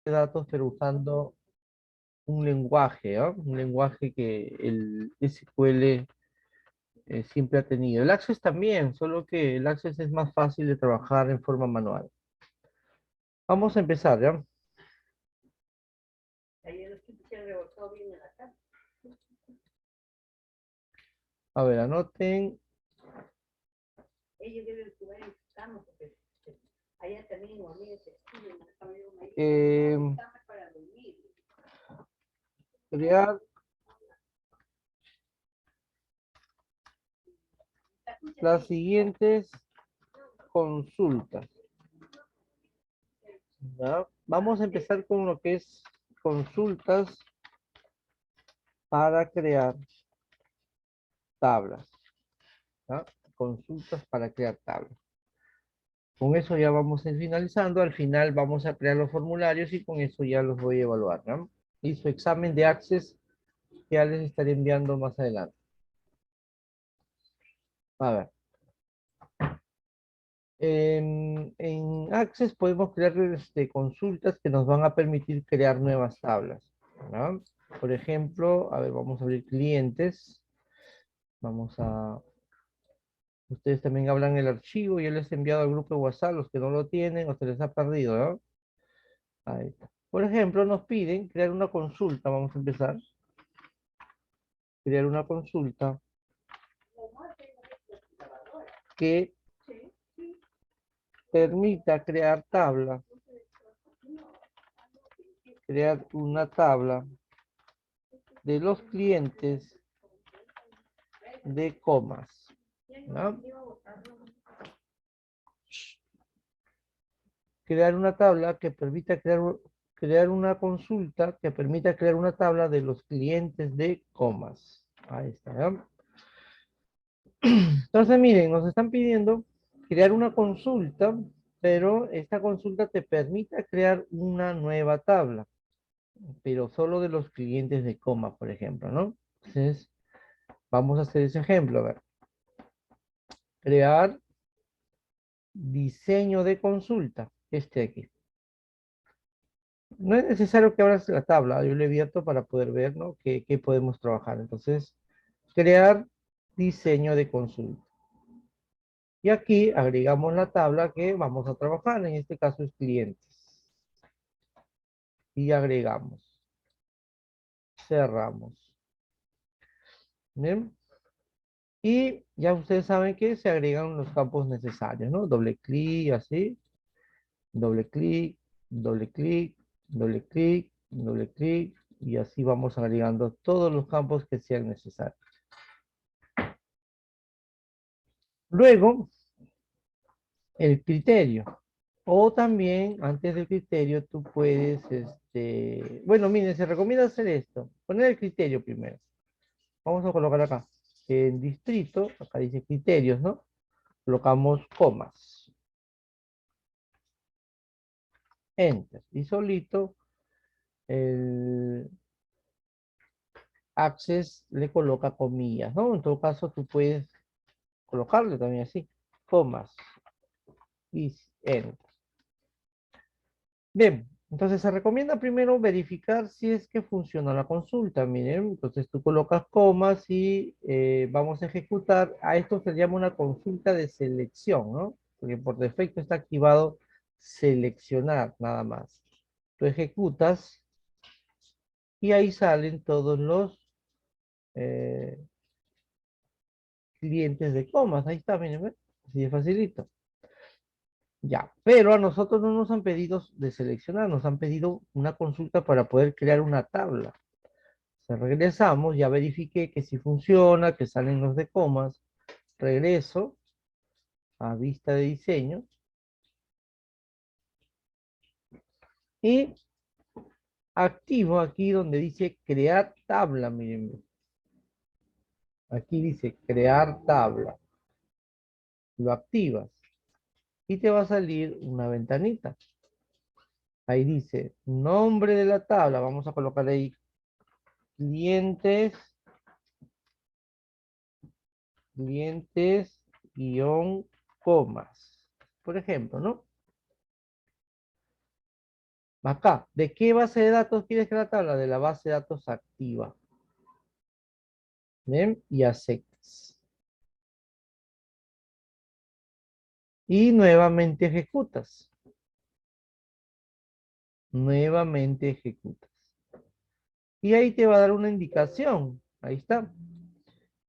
de datos, pero usando un lenguaje, ¿ah? Un lenguaje que el SQL siempre ha tenido. El Access también, solo que el Access es más fácil de trabajar en forma manual. Vamos a empezar, ¿ya? A ver, anoten. Eh, crear las siguientes consultas, ¿ya? Vamos a empezar con lo que es consultas para crear tablas, ¿ya? Consultas para crear tablas. Con eso ya vamos a ir finalizando. Al final vamos a crear los formularios y con eso ya los voy a evaluar, ¿no? Y su examen de Access ya les estaré enviando más adelante. A ver. En Access podemos crear consultas que nos van a permitir crear nuevas tablas, ¿no? Por ejemplo, a ver, vamos a abrir clientes. Vamos a... Ustedes también hablan el archivo. Yo les he enviado al grupo de WhatsApp, los que no lo tienen o se les ha perdido, ¿no? Ahí está. Por ejemplo, nos piden crear una consulta. Vamos a empezar. Crear una consulta que permita crear tabla. Crear una tabla de los clientes de comas, ¿no? Crear una tabla que permita crear una consulta que permita crear una tabla de los clientes de comas. Ahí está, ¿no? Entonces, miren, nos están pidiendo crear una consulta, pero esta consulta te permita crear una nueva tabla, pero solo de los clientes de coma, por ejemplo, ¿no? Entonces, vamos a hacer ese ejemplo, a ver. Crear diseño de consulta, este aquí. No es necesario que abras la tabla, yo le he abierto para poder ver, ¿no? qué podemos trabajar. Entonces, crear diseño de consulta. Y aquí agregamos la tabla que vamos a trabajar, en este caso es clientes. Y agregamos, cerramos. ¿Bien? Y ya ustedes saben que se agregan los campos necesarios, ¿no? Doble clic, así, doble clic, doble clic, doble clic, doble clic, y así vamos agregando todos los campos que sean necesarios. Luego, el criterio. O también, antes del criterio, tú puedes, bueno, miren, se recomienda hacer esto. Poner el criterio primero. Vamos a colocar acá. En distrito, acá dice criterios, ¿no? Colocamos comas. Enter. Y solito el Access le coloca comillas, ¿no? En todo caso, tú puedes colocarle también así, comas. Y enter. Bien, entonces se recomienda primero verificar si es que funciona la consulta. Miren, entonces tú colocas comas y vamos a ejecutar. A esto se llama una consulta de selección, ¿no? Porque por defecto está activado seleccionar nada más. Tú ejecutas y ahí salen todos los eh, clientes de comas. Ahí está, miren, ¿ven? Así de facilito. Ya, pero a nosotros no nos han pedido de seleccionar, nos han pedido una consulta para poder crear una tabla. Regresamos, ya verifiqué que si funciona, que salen los de comas. Regreso a vista de diseño y activo aquí donde dice crear tabla. Miren, aquí dice crear tabla. Lo activas y te va a salir una ventanita. Ahí dice nombre de la tabla. Vamos a colocar ahí clientes, clientes guión comas. Por ejemplo, ¿no? Acá, ¿de qué base de datos quieres que la tabla? De la base de datos activa. ¿Bien? Y aceptas. Y nuevamente ejecutas. Nuevamente ejecutas. Y ahí te va a dar una indicación. Ahí está.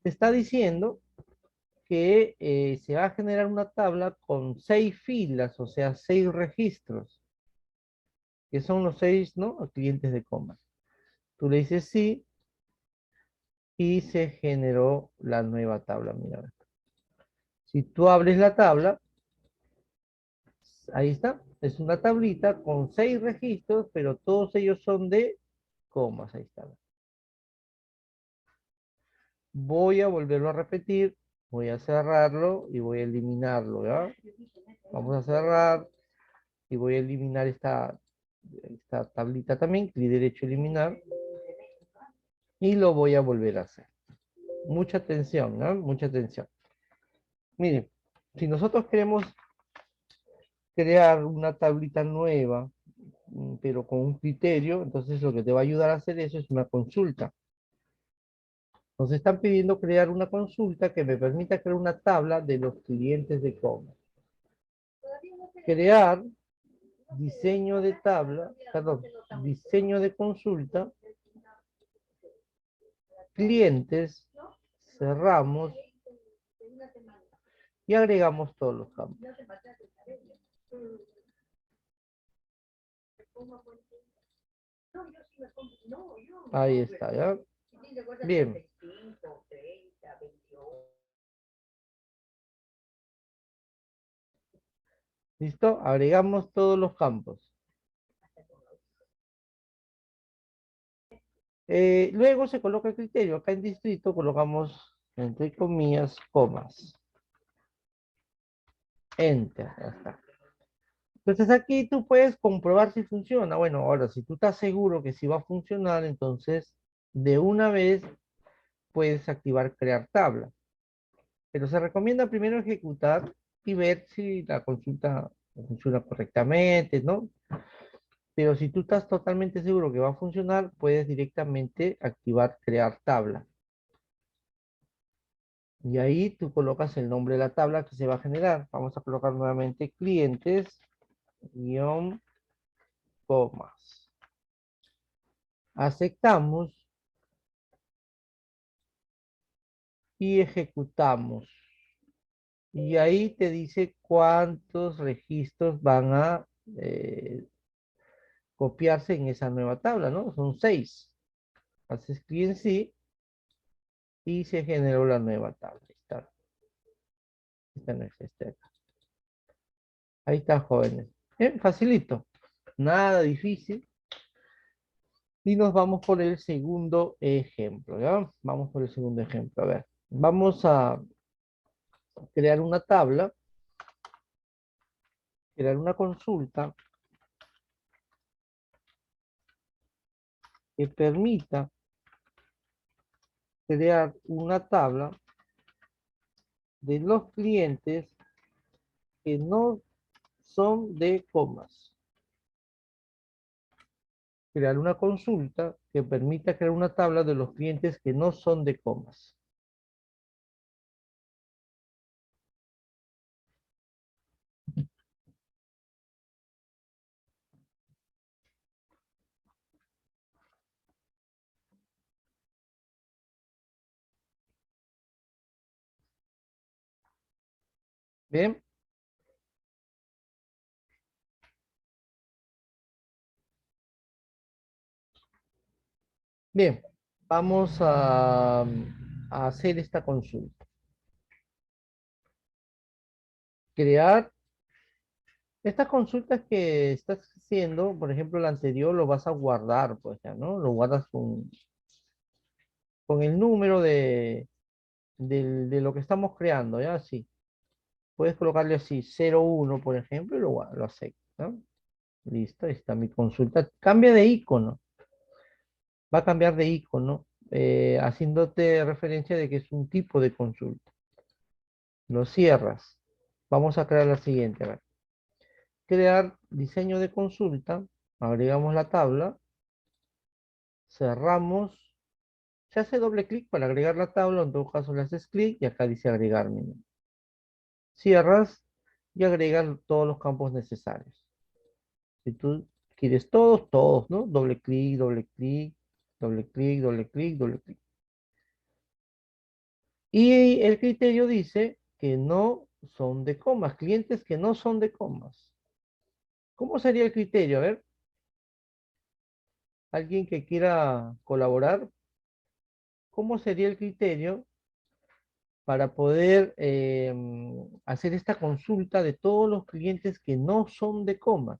Te está diciendo que se va a generar una tabla con 6 filas, o sea, 6 registros, que son los 6, ¿no? Clientes de coma. Tú le dices sí y se generó la nueva tabla. Mira, si tú abres la tabla, ahí está. Es una tablita con 6 registros, pero todos ellos son de comas. Ahí está. Voy a volverlo a repetir. Voy a cerrarlo y voy a eliminarlo, ¿ya? Vamos a cerrar y voy a eliminar esta tablita también. Clic derecho eliminar. Y lo voy a volver a hacer. Mucha atención, ¿no? Mucha atención. Miren, si nosotros queremos crear una tablita nueva, pero con un criterio, entonces lo que te va a ayudar a hacer eso es una consulta. Nos están pidiendo crear una consulta que me permita crear una tabla de los clientes de coma. Crear diseño de tabla, perdón, diseño de consulta, clientes, cerramos y agregamos todos los campos. Ahí está, ¿ya? Bien. ¿Listo? Agregamos todos los campos. Luego se coloca el criterio. Acá en distrito colocamos, entre comillas, comas. Enter. Ya está. Entonces aquí tú puedes comprobar si funciona. Bueno, ahora, si tú estás seguro que sí va a funcionar, entonces de una vez puedes activar crear tabla. Pero se recomienda primero ejecutar y ver si la consulta funciona correctamente, ¿no? Pero si tú estás totalmente seguro que va a funcionar, puedes directamente activar crear tabla. Y ahí tú colocas el nombre de la tabla que se va a generar. Vamos a colocar nuevamente clientes, guión, comas. Aceptamos y ejecutamos. Y ahí te dice cuántos registros van a copiarse en esa nueva tabla, ¿no? Son 6. Haces clic en sí y se generó la nueva tabla. Ahí está. Esta no es esta. Ahí está, jóvenes. Facilito. Nada difícil. Y nos vamos por el segundo ejemplo, ¿ya? Vamos por el segundo ejemplo. A ver, vamos a crear una tabla, crear una consulta que permita crear una tabla de los clientes que no son de comas. Crear una consulta que permita crear una tabla de los clientes que no son de comas. Bien, bien. Vamos a hacer esta consulta. Crear estas consultas que estás haciendo, por ejemplo, la anterior lo vas a guardar, pues ya, ¿no? Lo guardas con el número de lo que estamos creando, ¿ya? Así. Puedes colocarle así 01, por ejemplo, y lo acepto, ¿no? Listo, ahí está mi consulta. Cambia de icono. Va a cambiar de icono, haciéndote referencia de que es un tipo de consulta. Lo cierras. Vamos a crear la siguiente. A ver. Crear diseño de consulta. agregamos la tabla, cerramos, se hace doble clic para agregar la tabla, en todo caso le haces clic y acá dice agregar menú. Cierras y agregas todos los campos necesarios. Si tú quieres todos, todos, ¿no? Doble clic, doble clic, doble clic, doble clic, doble clic. Y el criterio dice que no son de comas, clientes que no son de comas. ¿Cómo sería el criterio? A ver, alguien que quiera colaborar, ¿cómo sería el criterio para poder hacer esta consulta de todos los clientes que no son de comas?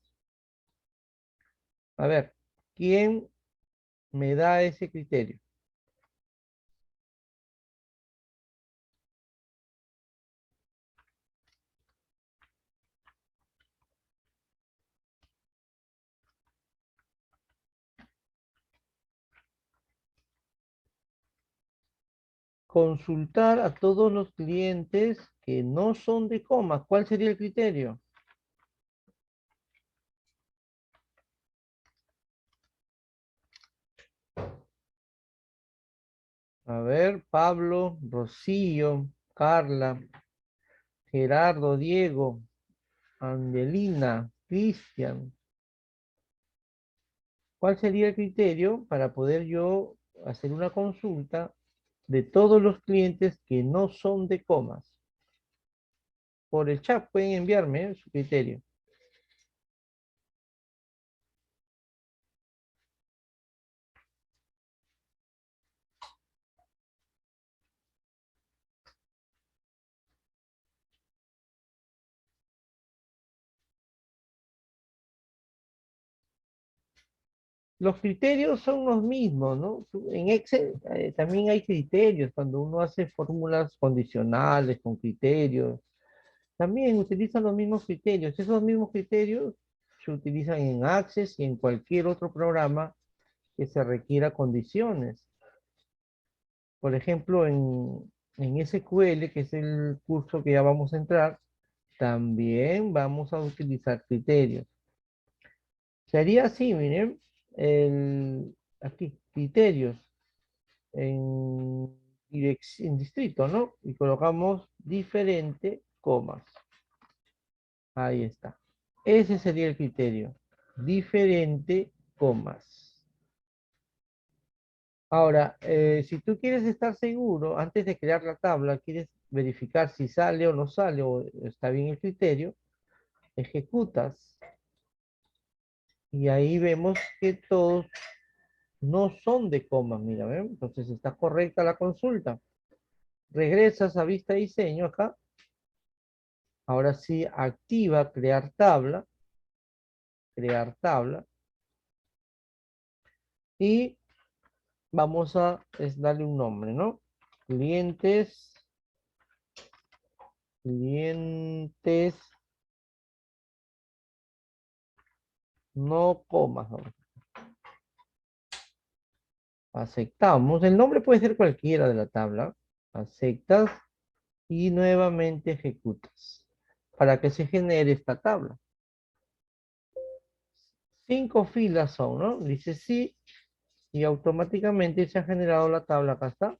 A ver, ¿quién me da ese criterio? Consultar a todos los clientes que no son de comas. ¿Cuál sería el criterio? A ver, Pablo, Rocío, Carla, Gerardo, Diego, Angelina, Cristian. ¿Cuál sería el criterio para poder yo hacer una consulta de todos los clientes que no son de comas? Por el chat pueden enviarme su criterio. Los criterios son los mismos, ¿no? En Excel también hay criterios, cuando uno hace fórmulas condicionales con criterios, también utilizan los mismos criterios. Esos mismos criterios se utilizan en Access y en cualquier otro programa que se requiera condiciones. Por ejemplo, en SQL, que es el curso que ya vamos a entrar, también vamos a utilizar criterios. Sería así, miren, aquí, criterios en, en distrito, ¿no? Y colocamos diferente, comas. Ahí está. Ese sería el criterio. Diferente, comas. Ahora, si tú quieres estar seguro, antes de crear la tabla, quieres verificar si sale o no sale, o está bien el criterio, ejecutas. Y ahí vemos que todos no son de comas, mira, ¿ven? Entonces está correcta la consulta. Regresas a vista diseño acá. Ahora sí, activa crear tabla. Y vamos a darle un nombre, ¿no? Clientes, clientes, no comas, ¿no? Aceptamos. El nombre puede ser cualquiera de la tabla. Aceptas y nuevamente ejecutas para que se genere esta tabla. 5 filas son, ¿no? Dice sí y automáticamente se ha generado la tabla. Acá está.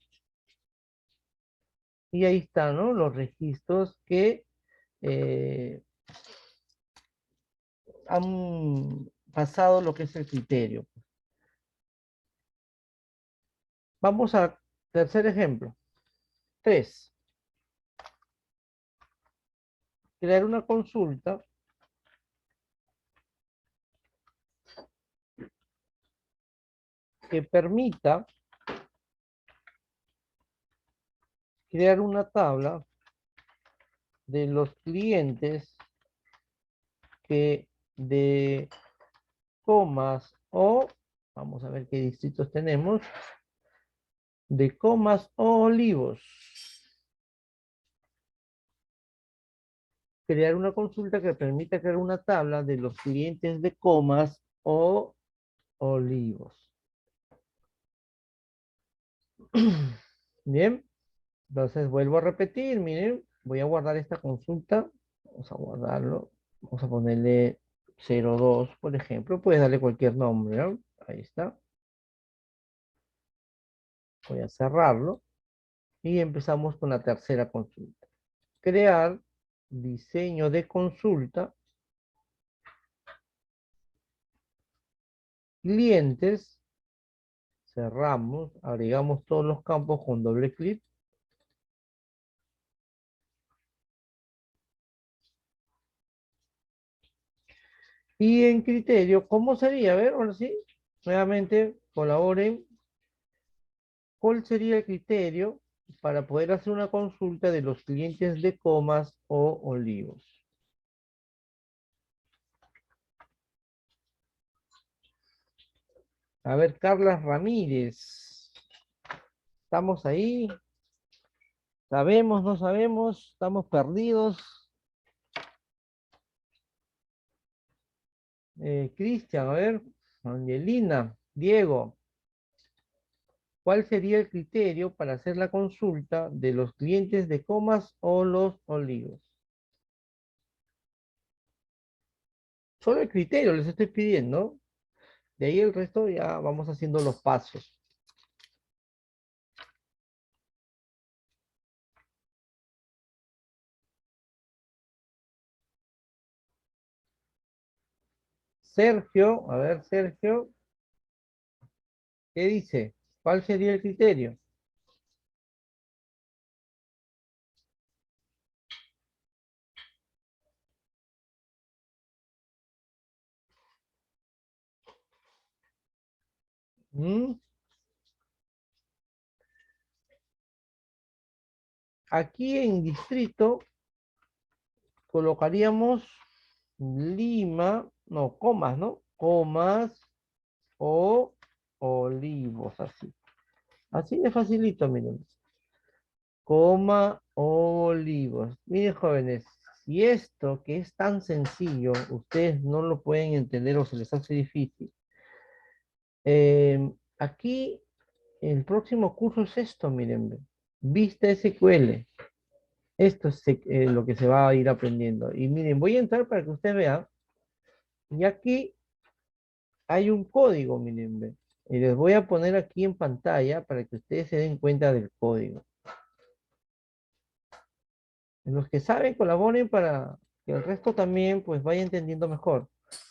Y ahí están, ¿no? Los registros que eh, han pasado lo que es el criterio. Vamos al tercer ejemplo. 3. Crear una consulta que permita crear una tabla de los clientes que de comas o, vamos a ver qué distritos tenemos, de comas o olivos. Crear una consulta que permita crear una tabla de los clientes de comas o olivos. Bien, entonces vuelvo a repetir, miren, voy a guardar esta consulta, vamos a guardarlo, vamos a ponerle 02, por ejemplo, puedes darle cualquier nombre, ¿no? Ahí está. Voy a cerrarlo y empezamos con la tercera consulta. Crear diseño de consulta, clientes, cerramos, agregamos todos los campos con doble clic. Y en criterio, ¿cómo sería? A ver, ahora sí, nuevamente colaboren. ¿Cuál sería el criterio para poder hacer una consulta de los clientes de comas o olivos? A ver, Carla Ramírez. ¿Estamos ahí? ¿Sabemos, no sabemos? ¿Estamos perdidos? Cristian, a ver. Angelina, Diego. ¿Cuál sería el criterio para hacer la consulta de los clientes de comas o los olivos? Solo el criterio les estoy pidiendo. De ahí el resto ya vamos haciendo los pasos. Sergio, a ver, Sergio, ¿qué dice? ¿Cuál sería el criterio? ¿Mm? Aquí en distrito colocaríamos Lima, no, comas, ¿no? Comas o olivos, así. Así de facilito, miren. Coma olivos. Miren, jóvenes, si esto que es tan sencillo, ustedes no lo pueden entender o se les hace difícil. Aquí el próximo curso es esto, miren. Vista SQL. Esto es lo que se va a ir aprendiendo. Y miren, voy a entrar para que ustedes vean. Y aquí hay un código, miren. Y les voy a poner aquí en pantalla para que ustedes se den cuenta del código. Los que saben, colaboren para que el resto también pues vaya entendiendo mejor.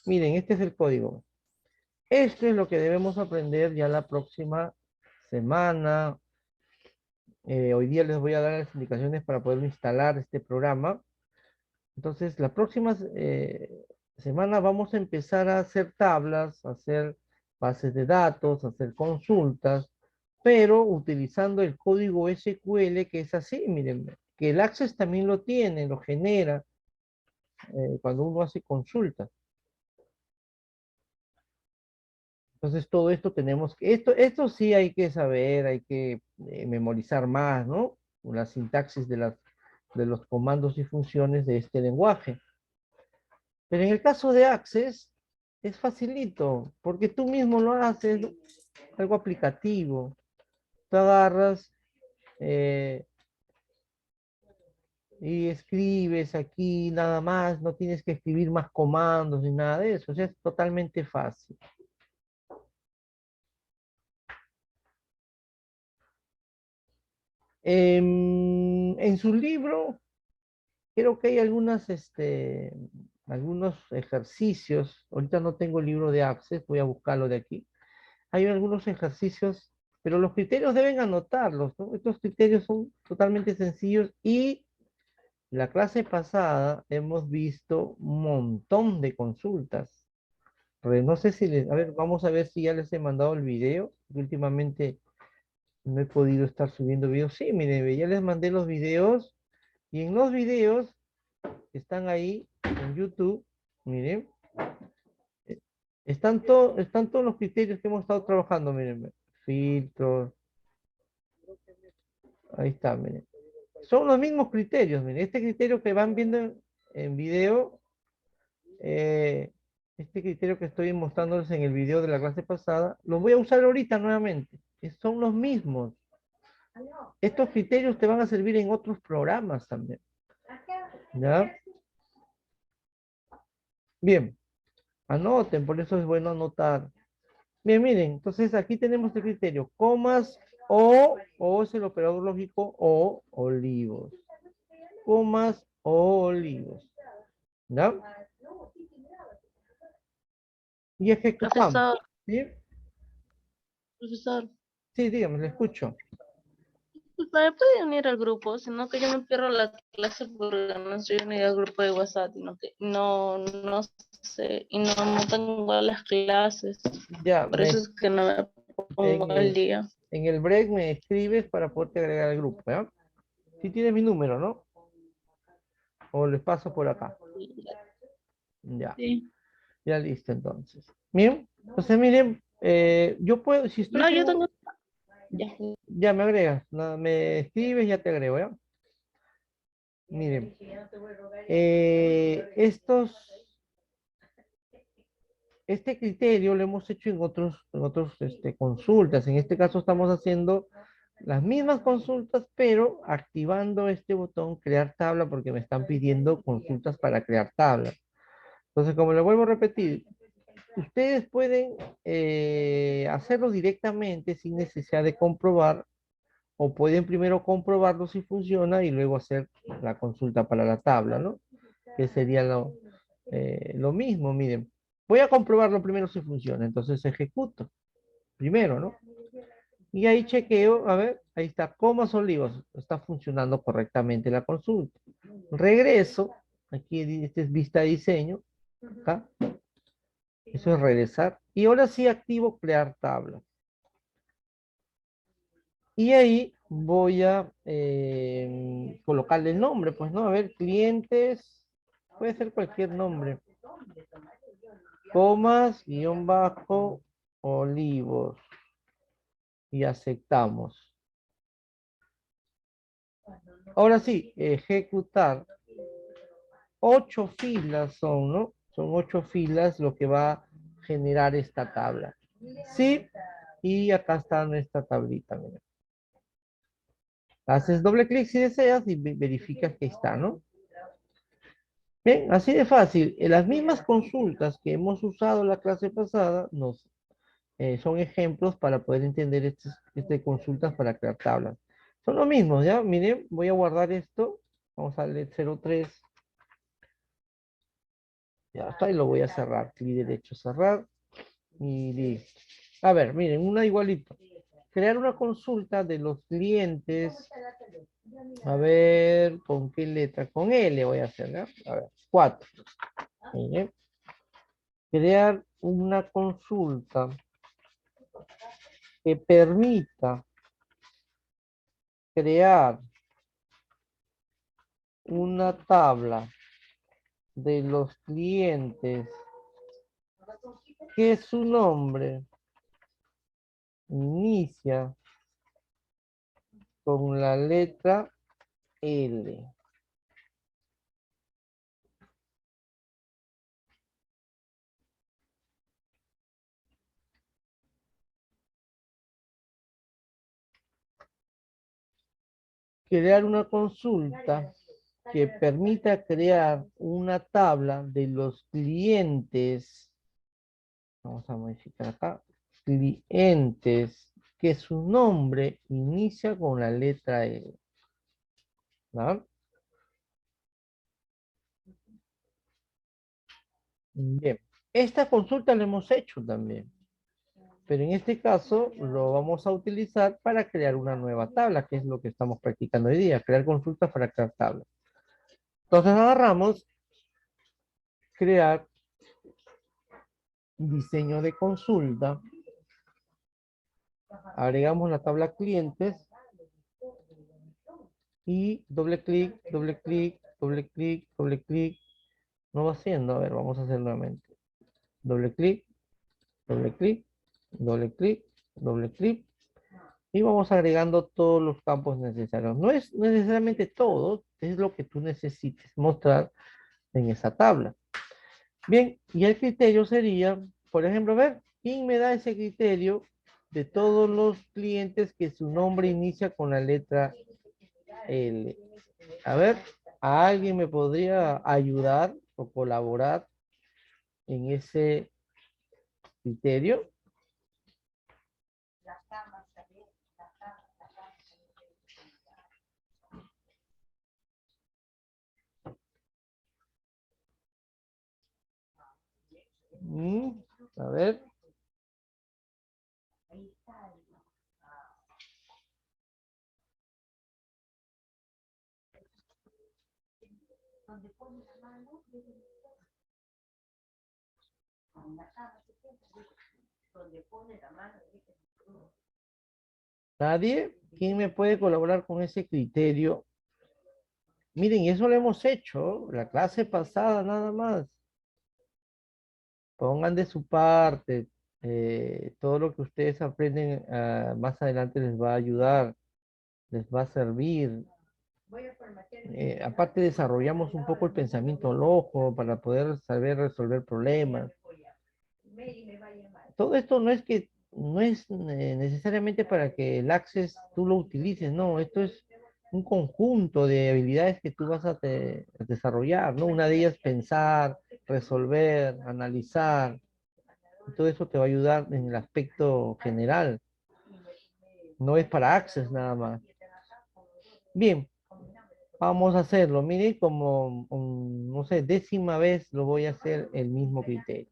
Miren, este es el código. Esto es lo que debemos aprender ya la próxima semana. Hoy día les voy a dar las indicaciones para poder instalar este programa. Entonces, la próxima semana vamos a empezar a hacer tablas, a hacer bases de datos, a hacer consultas, pero utilizando el código SQL que es así, miren, que el Access también lo tiene, lo genera cuando uno hace consultas. Entonces, todo esto tenemos que, esto sí hay que saber, hay que memorizar más, ¿no? La sintaxis de los comandos y funciones de este lenguaje. Pero en el caso de Access, es facilito, porque tú mismo lo haces, algo aplicativo. Tú agarras eh, y escribes aquí nada más, no tienes que escribir más comandos ni nada de eso, o sea, es totalmente fácil. En su libro, creo que hay algunos ejercicios, ahorita no tengo el libro de Access, voy a buscarlo de aquí. Hay algunos ejercicios, pero los criterios deben anotarlos, ¿no? Estos criterios son totalmente sencillos y la clase pasada hemos visto un montón de consultas. No sé si les, a ver, vamos a ver si ya les he mandado el video. Últimamente no he podido estar subiendo videos. Sí, miren, ya les mandé los videos y en los videos que están ahí en YouTube, miren, eh, están todos los criterios que hemos estado trabajando, miren, filtros, ahí está, miren. Son los mismos criterios, miren. Este criterio que van viendo en video, eh, este criterio que estoy mostrándoles en el video de la clase pasada, los voy a usar ahorita nuevamente. Son los mismos. Estos criterios te van a servir en otros programas también. ¿Ya? Bien. Anoten, por eso es bueno anotar. Bien, miren, entonces aquí tenemos el criterio, comas o es el operador lógico o olivos. Comas o olivos. ¿Ya? Y ejecutamos. Profesor, ¿Sí? profesor, Sí, dígame, le escucho. ¿me puede unir al grupo? Sino que yo me pierdo la clase porque no estoy unida al grupo de WhatsApp, sino que no sé, y no tengo las clases. Ya, Por eso es que no me pongo en al el, día. en el break me escribes para poderte agregar al grupo, ¿ya? Sí tienes mi número, ¿no? O les paso por acá. Ya, Sí. ya listo entonces. Bien, entonces miren, yo puedo, si estoy No, yo seguro, tengo. Ya. ya me agregas, me escribes, ya te agrego, ¿ya? Miren, estos, este criterio lo hemos hecho en otros consultas. En este caso estamos haciendo las mismas consultas, pero activando este botón crear tabla porque me están pidiendo consultas para crear tablas. Entonces, como le vuelvo a repetir, ustedes pueden hacerlo directamente sin necesidad de comprobar, o pueden primero comprobarlo si funciona y luego hacer la consulta para la tabla, ¿no? Que sería lo mismo, miren. Voy a comprobarlo primero si funciona, entonces ejecuto primero, ¿no? Y ahí chequeo, a ver, ahí está, comas olivos, está funcionando correctamente la consulta. Regreso, aquí este es vista diseño, acá, eso es regresar. Y ahora sí activo crear tabla. Y ahí voy a colocarle el nombre, pues, ¿no? A ver, clientes, puede ser cualquier nombre. Comas, guión bajo, olivos. Y aceptamos. Ahora sí, ejecutar. 8 filas son, ¿no? Son 8 filas lo que va a generar esta tabla. Sí, y acá está nuestra tablita, mira. Haces doble clic si deseas y verificas que está, ¿no? Bien, así de fácil. En las mismas consultas que hemos usado la clase pasada son ejemplos para poder entender estas consultas para crear tablas. Son lo mismo, ¿ya? Miren, voy a guardar esto. Vamos a darle 03. Ya está, y lo voy a cerrar. Clic derecho, cerrar. Y listo. A ver, miren, una igualito. Crear una consulta de los clientes. A ver, ¿con qué letra? Con L voy a hacer, ¿no? A ver, 4. Miren. Crear una consulta que permita crear una tabla de los clientes que su nombre inicia con la letra L. Crear una consulta que permita crear una tabla de los clientes. Vamos a modificar acá. Clientes que su nombre inicia con la letra L. ¿No? Bien. Esta consulta la hemos hecho también. Pero en este caso lo vamos a utilizar para crear una nueva tabla, que es lo que estamos practicando hoy día, crear consultas para crear tablas. Entonces agarramos, crear diseño de consulta, agregamos la tabla clientes y doble clic, doble clic, doble clic, doble clic. No va haciendo, a ver, vamos a hacer nuevamente. Doble clic, doble clic, doble clic, doble clic. Y vamos agregando todos los campos necesarios. No es necesariamente todo, es lo que tú necesites mostrar en esa tabla. Bien, y el criterio sería, por ejemplo, a ver, ¿quién me da ese criterio de todos los clientes que su nombre inicia con la letra L? A ver, ¿alguien me podría ayudar o colaborar en ese criterio. A ver. ¿Nadie? ¿Quién me puede colaborar con ese criterio? Miren, eso lo hemos hecho la clase pasada nada más. Pongan de su parte. Todo lo que ustedes aprenden más adelante les va a ayudar, les va a servir. Aparte desarrollamos un poco el pensamiento loco para poder saber resolver problemas. Todo esto no es necesariamente para que el Access tú lo utilices, no, esto es un conjunto de habilidades que tú vas a desarrollar, ¿no? Una de ellas pensar, resolver, analizar, y todo eso te va a ayudar en el aspecto general, no es para Access nada más. Bien, vamos a hacerlo, mire, como, no sé, 10ª vez lo voy a hacer el mismo criterio.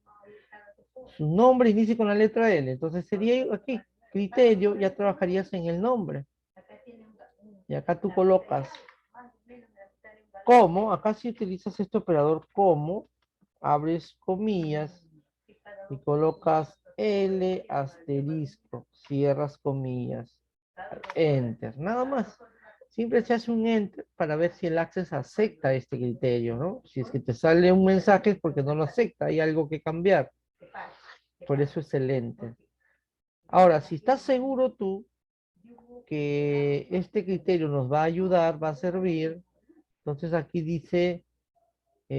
Su nombre inicia con la letra L, entonces sería aquí, criterio, ya trabajarías en el nombre. Y acá tú colocas como, acá si utilizas este operador como, abres comillas y colocas L asterisco, cierras comillas, enter, nada más. Siempre se hace un enter para ver si el Access acepta este criterio, ¿no? Si es que te sale un mensaje es porque no lo acepta, hay algo que cambiar. Por eso es el enter. Ahora, si estás seguro tú que este criterio nos va a ayudar, va a servir, entonces aquí dice,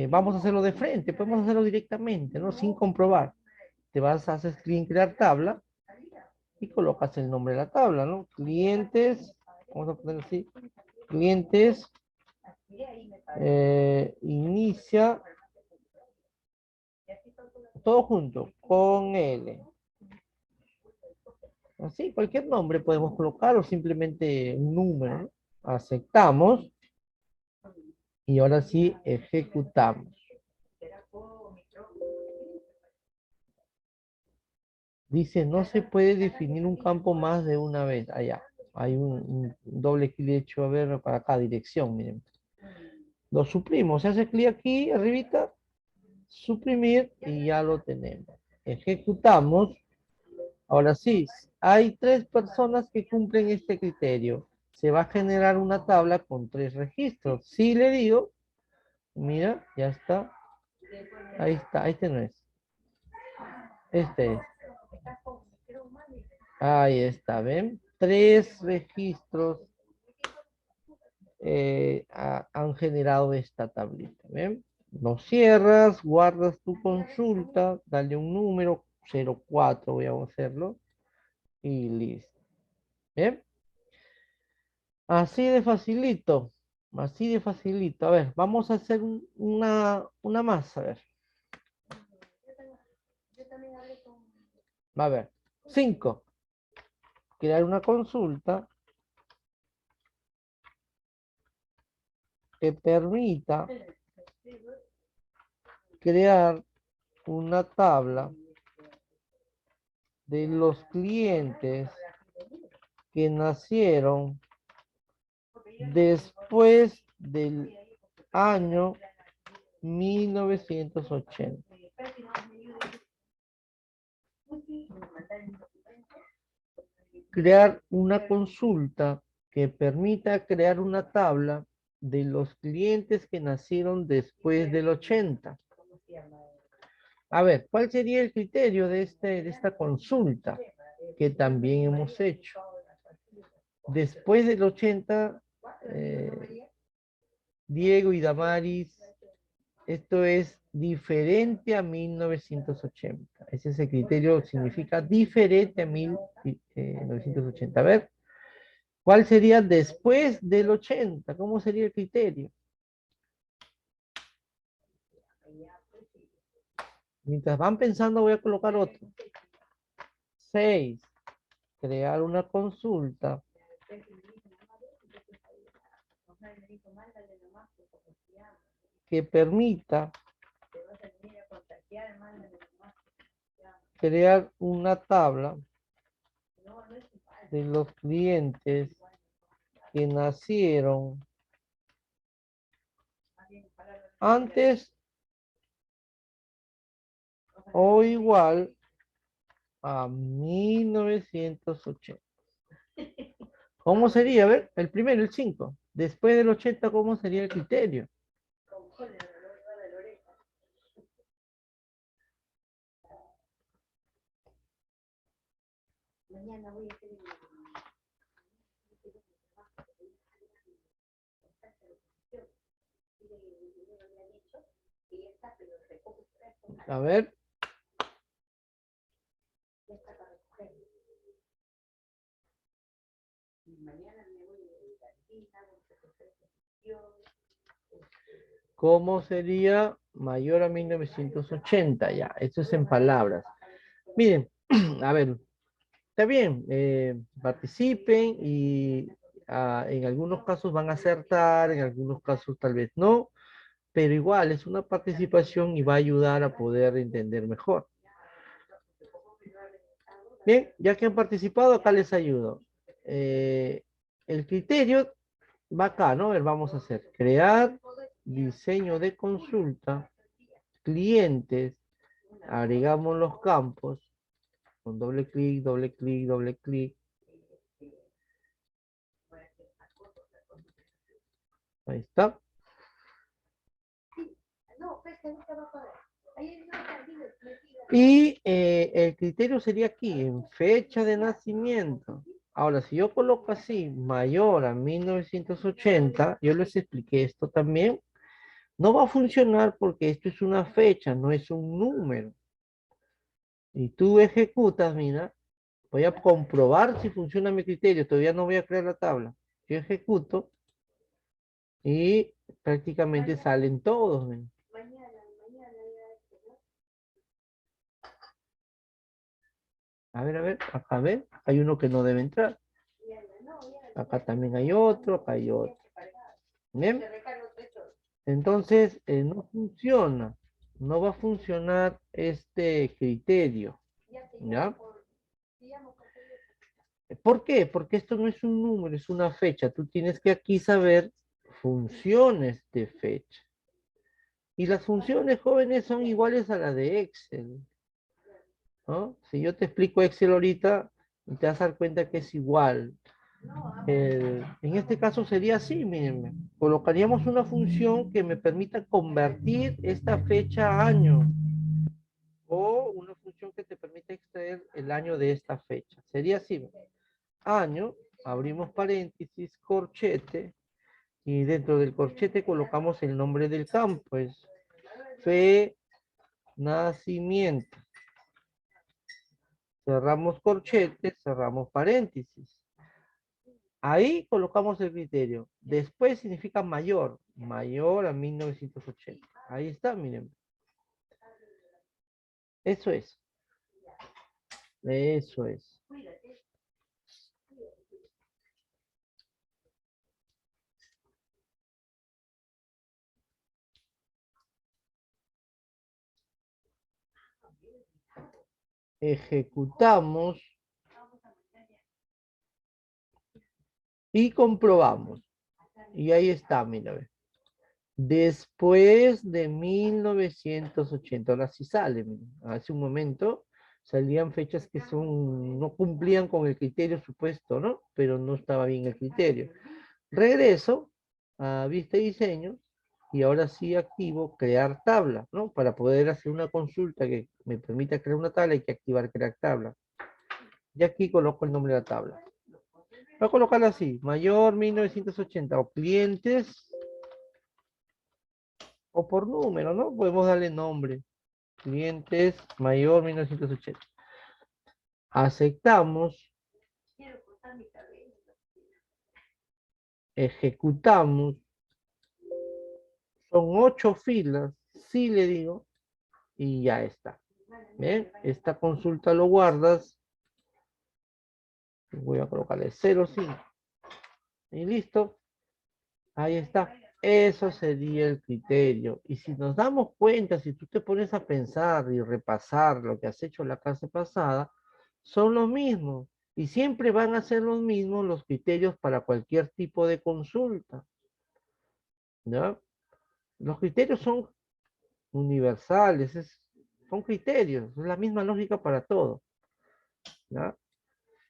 vamos a hacerlo de frente, podemos hacerlo directamente, ¿no? Sin comprobar. Te vas a hacer clic en crear tabla y colocas el nombre de la tabla, ¿no? Clientes, vamos a poner así, clientes, inicia, todo junto, con L. Así, cualquier nombre podemos colocar o simplemente un número, ¿no? Aceptamos y ahora sí ejecutamos. Dice, no se puede definir un campo más de una vez. Allá, hay un doble clic hecho, a ver, para acá, dirección, miren. Lo suprimimos, se hace clic aquí, arribita, suprimir y ya lo tenemos. Ejecutamos. Ahora sí, hay 3 personas que cumplen este criterio. Se va a generar una tabla con 3 registros. Si le digo, mira, ya está. Ahí está, este no es. Este es. Ahí está, ¿ven? 3 registros han generado esta tablita, ¿ven? Lo cierras, guardas tu consulta, dale un número, 04 voy a hacerlo, y listo. ¿Ven? Así de facilito, así de facilito. A ver, vamos a hacer una más, a ver. A ver, 5. Crear una consulta que permita crear una tabla de los clientes que nacieron después del año 1980. Crear una consulta que permita crear una tabla de los clientes que nacieron después del 80. A ver, ¿cuál sería el criterio de esta consulta que también hemos hecho? Después del 80, Diego y Damaris, esto es diferente a 1980. Ese es el criterio, significa diferente a 1980. A ver, ¿cuál sería después del 80? ¿Cómo sería el criterio? Mientras van pensando, voy a colocar otro. 6. Crear una consulta que permita crear una tabla de los clientes que nacieron antes o igual a 1980. ¿Cómo sería? A ver, el primero, el 5. Después del 80, ¿cómo sería el criterio? A ver. ¿Cómo sería mayor a 1980? Ya, esto es en palabras. Miren, a ver, está bien, participen y en algunos casos van a acertar, en algunos casos tal vez no, pero igual es una participación y va a ayudar a poder entender mejor. Bien, ya que han participado, acá les ayudo. El criterio va acá, ¿no? A ver, vamos a hacer crear diseño de consulta, clientes, agregamos los campos con doble clic, doble clic, doble clic. Ahí está. Y el criterio sería aquí, en fecha de nacimiento. Ahora, si yo coloco así, mayor a 1980, yo les expliqué esto también, no va a funcionar porque esto es una fecha, no es un número. Y tú ejecutas, mira, voy a comprobar si funciona mi criterio, todavía no voy a crear la tabla. Yo ejecuto y prácticamente salen todos. ¿Ven? A ver, acá ven, hay uno que no debe entrar. Acá también hay otro, acá hay otro. ¿Bien? Entonces, no funciona. No va a funcionar este criterio. ¿Ya? ¿Por qué? Porque esto no es un número, es una fecha. Tú tienes que aquí saber funciones de fecha. Y las funciones jóvenes son iguales a las de Excel. ¿No? Si yo te explico Excel ahorita, te vas a dar cuenta que es igual. En este caso sería así, mírenme. Colocaríamos una función que me permita convertir esta fecha a año. O una función que te permita extraer el año de esta fecha. Sería así. Año, abrimos paréntesis, corchete. Y dentro del corchete colocamos el nombre del campo. Es fe, nacimiento. Cerramos corchete, cerramos paréntesis. Ahí colocamos el criterio. Después significa mayor, mayor a 1980. Ahí está, miren. Eso es. Eso es. Ejecutamos y comprobamos. Y ahí está, mira. Después de 1980, ahora sí sale, miren. Hace un momento salían fechas que no cumplían con el criterio supuesto, ¿no? Pero no estaba bien el criterio. Regreso a vista y diseño y ahora sí activo crear tabla, ¿no? Para poder hacer una consulta que me permita crear una tabla hay que activar crear tabla. Y aquí coloco el nombre de la tabla. Voy a colocarla así, mayor 1980 o clientes o por número, ¿no? Podemos darle nombre. Clientes mayor 1980. Aceptamos. Ejecutamos. Son 8 filas. Sí le digo. y ya está. Bien, esta consulta lo guardas. Voy a colocarle 0,5 y listo. Ahí está. Eso sería el criterio. Y si nos damos cuenta, si tú te pones a pensar y repasar lo que has hecho la clase pasada, son los mismos. Y siempre van a ser los mismos los criterios para cualquier tipo de consulta. ¿Ya? Los criterios son universales, son criterios, es la misma lógica para todo. ¿Ya?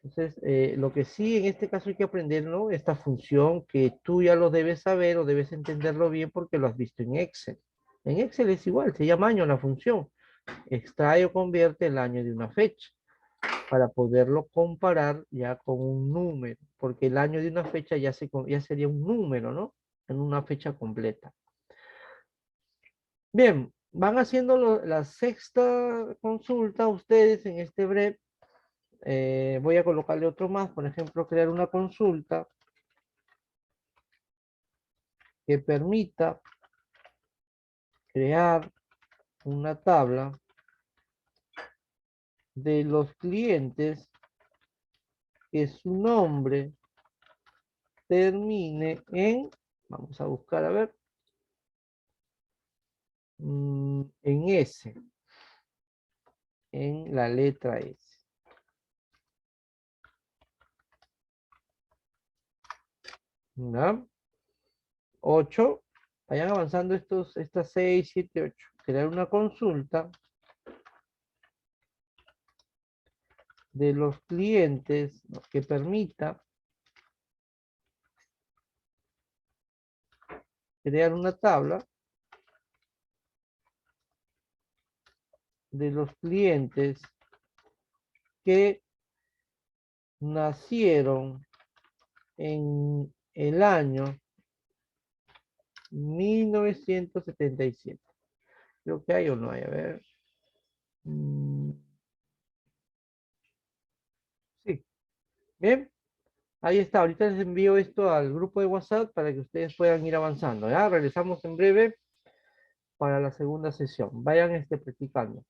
Entonces, lo que sí en este caso hay que aprender, ¿no? Esta función que tú ya lo debes saber o debes entenderlo bien porque lo has visto en Excel. En Excel es igual, se llama año la función. Extrae o convierte el año de una fecha para poderlo comparar ya con un número, porque el año de una fecha ya sería un número, ¿no? En una fecha completa. Bien, van haciendo la sexta consulta ustedes en este breve. Voy a colocarle otro más, por ejemplo, crear una consulta que permita crear una tabla de los clientes que su nombre termine en, vamos a buscar a ver, en S, en la letra S. ¿No? 8, vayan avanzando estas 6, 7, 8. Crear una consulta de los clientes que permita crear una tabla de los clientes que nacieron en el año 1977. Creo que hay o no hay, a ver. Sí, bien. Ahí está, ahorita les envío esto al grupo de WhatsApp para que ustedes puedan ir avanzando, ¿ya? Regresamos en breve para la segunda sesión. Vayan practicando.